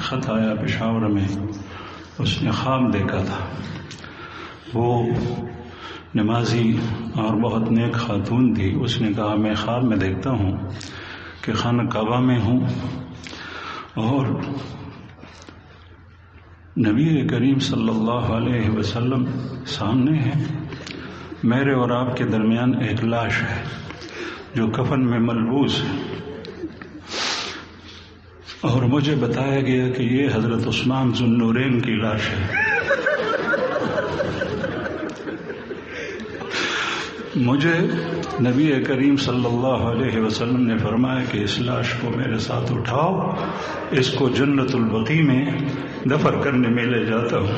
خط آیا پشاور میں، اس نے خواب دیکھا تھا. وہ نمازی اور بہت نیک خاتون تھی. اس نے کہا میں خواب میں دیکھتا ہوں کہ خانہ کعبہ میں ہوں اور نبی کریم صلی اللہ علیہ وسلم سامنے ہے، میرے اور آپ کے درمیان ایک لاش ہے جو کفن میں ملبوس ہے، اور مجھے بتایا گیا کہ یہ حضرت عثمان ذو النورین کی لاش ہے. مجھے نبی کریم صلی اللہ علیہ وسلم نے فرمایا کہ اس لاش کو میرے ساتھ اٹھاؤ، اس کو جنت البقیع میں دفن کرنے میں لے جاتا ہوں.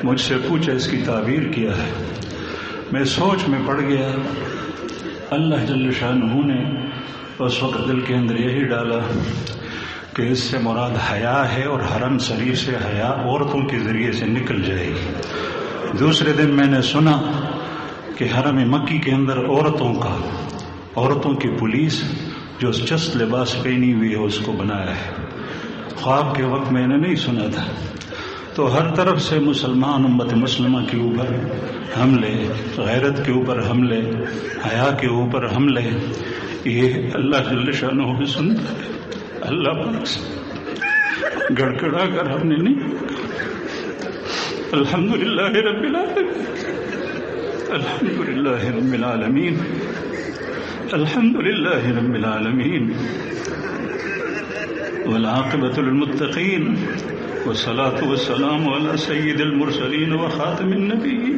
مجھ سے پوچھا اس کی تعبیر کیا ہے. میں سوچ میں پڑ گیا. اللہ جل شانہ نے اس وقت دل کے اندر یہی ڈالا کہ اس سے مراد حیا ہے، اور حرم شریف سے حیا عورتوں کے ذریعے سے نکل جائے گی. دوسرے دن میں نے سنا کہ حرم مکی کے اندر عورتوں کی پولیس جو چست لباس پہنی ہوئی ہے اس کو بنایا ہے. خواب کے وقت میں نے نہیں سنا تھا. تو ہر طرف سے مسلمان امت مسلمہ کے اوپر حملے، غیرت کے اوپر حملے، حیا کے اوپر حملے. یہ اللہ جل شانہ بھی سنتا ہے. اللہ پاک سے گڑگڑا کر ہم نے نہیں. الحمدللہ رب العالمین، الحمدللہ رب العالمین، الحمدللہ رب العالمین، والعاقبۃ للمتقین، والصلاة والسلام علی سید المرسلین وخاتم النبیین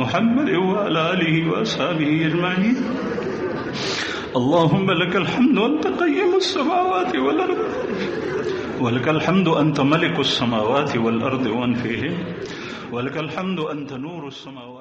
محمد وعلی آلہ واصحابہ اجمعین. اللهم لك الحمد أنت قيم السماوات والأرض، ولك الحمد أنت ملك السماوات والأرض ومن فيهن، ولك الحمد أنت نور السماوات